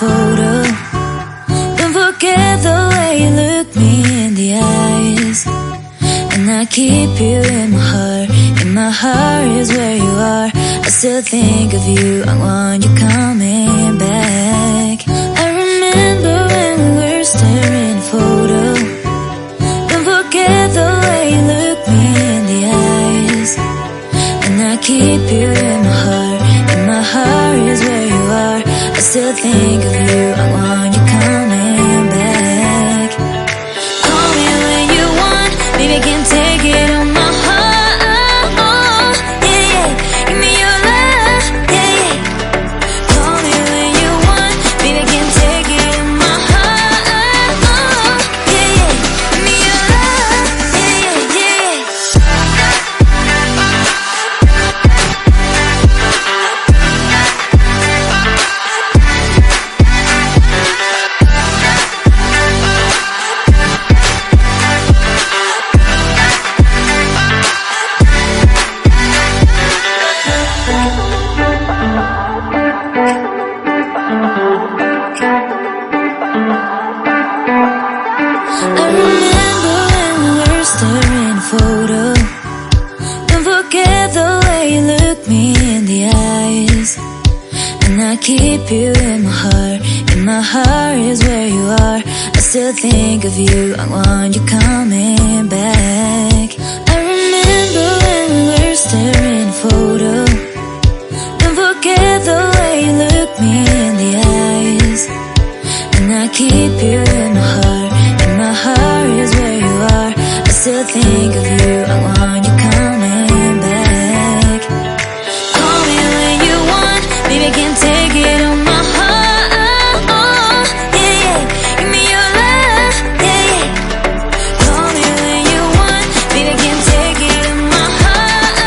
photo. Don't forget the way you look me in the eyes. And I keep you in my heart. In my heart is where you are. I still think of you. I want you coming back. I remember when we were staring at a photo. Don't forget the way you look me in the eyes. And I keep you in my heart. In my heart is where you are. I still think of you. I want you coming back. Call me when you want. Baby, I can't take it on my heart. Yeah, yeah. Give me your love. Yeah, yeah. Call me when you want. Baby, I can't take it on my heart. Yeah, yeah. Give me your love. Yeah, yeah, yeah. I remember when we were staring at a photo. Don't forget the way you look me in the eyes. And I keep you in my heart. In my heart is where you are. I still think of you. I want you coming back. I remember when we were staring at a photo. Don't forget the way you look me in the eyes. And I keep you in my heart. In my heart is where you are. I still think of you. I want you coming back. Call me when you want. Baby, I can't take it on my heart. Yeah, yeah. Give me your love. Yeah, yeah. Call me when you want. Baby, I can't take it on my heart.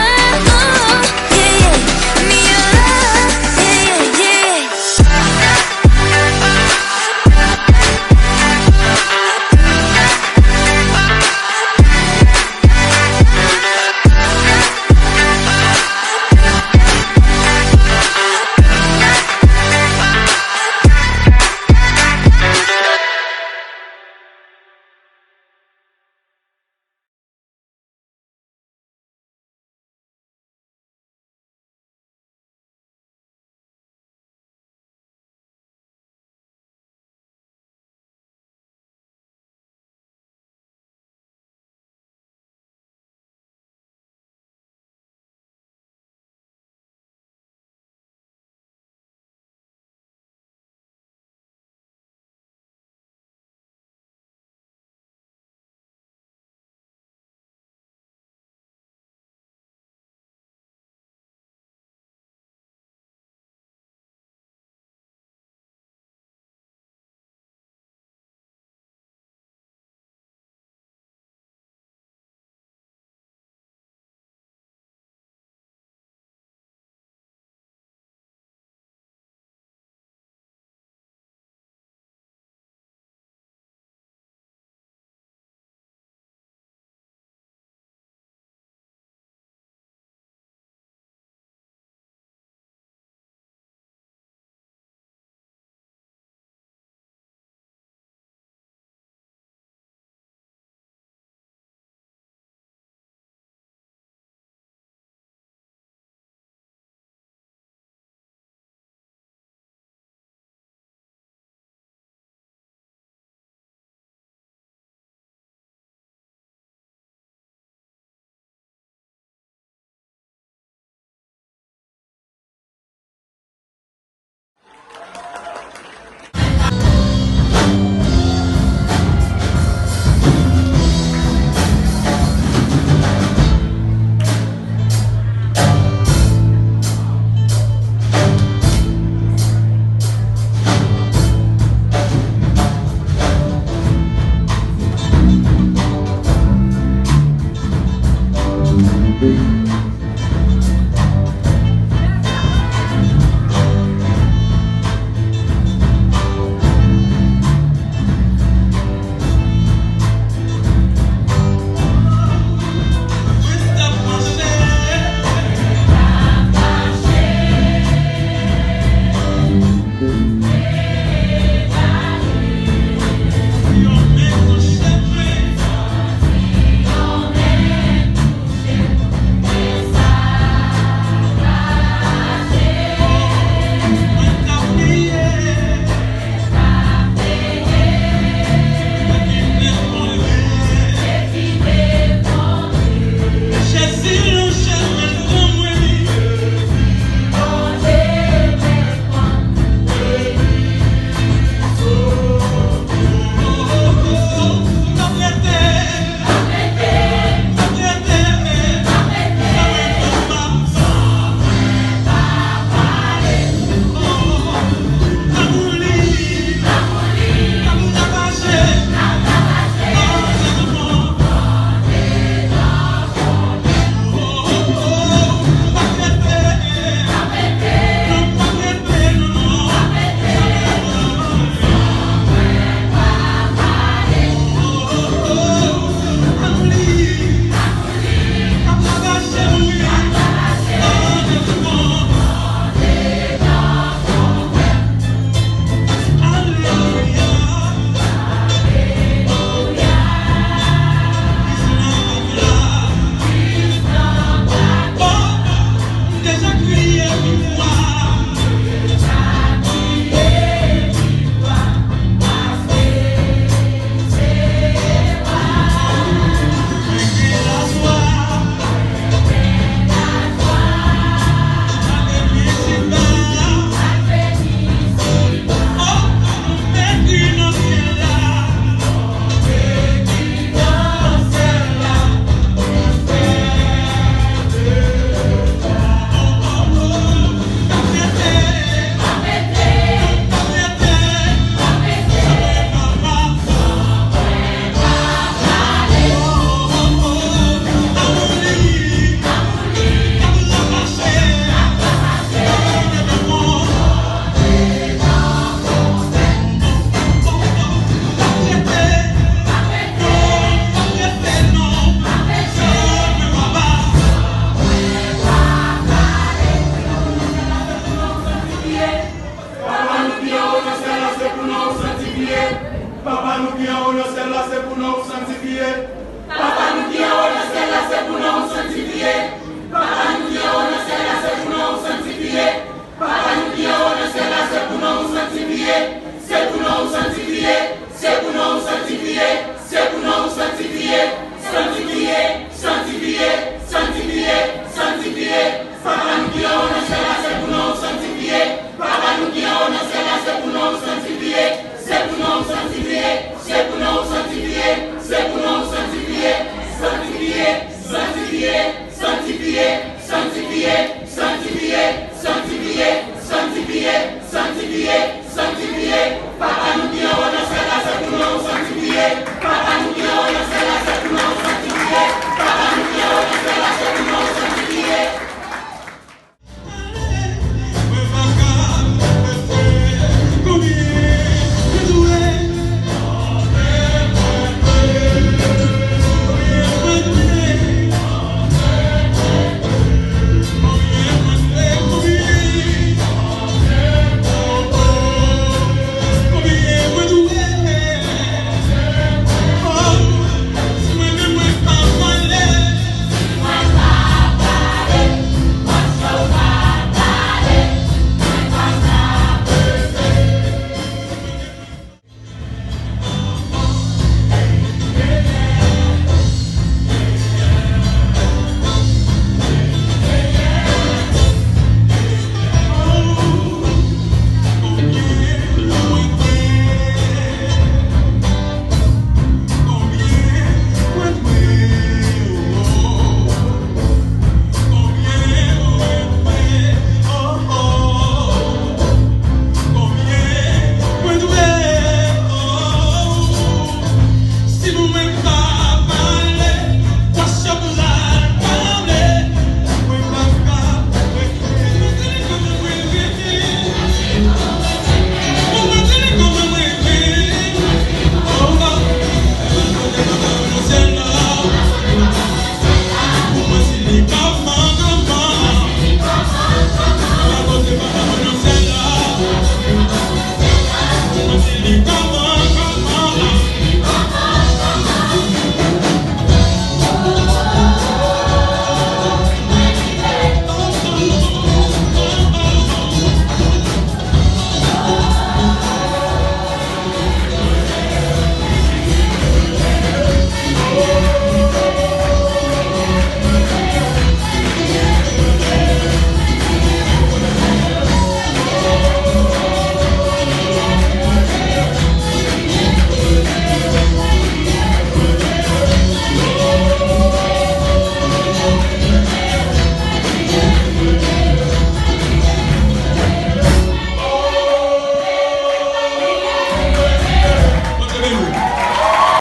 merciii.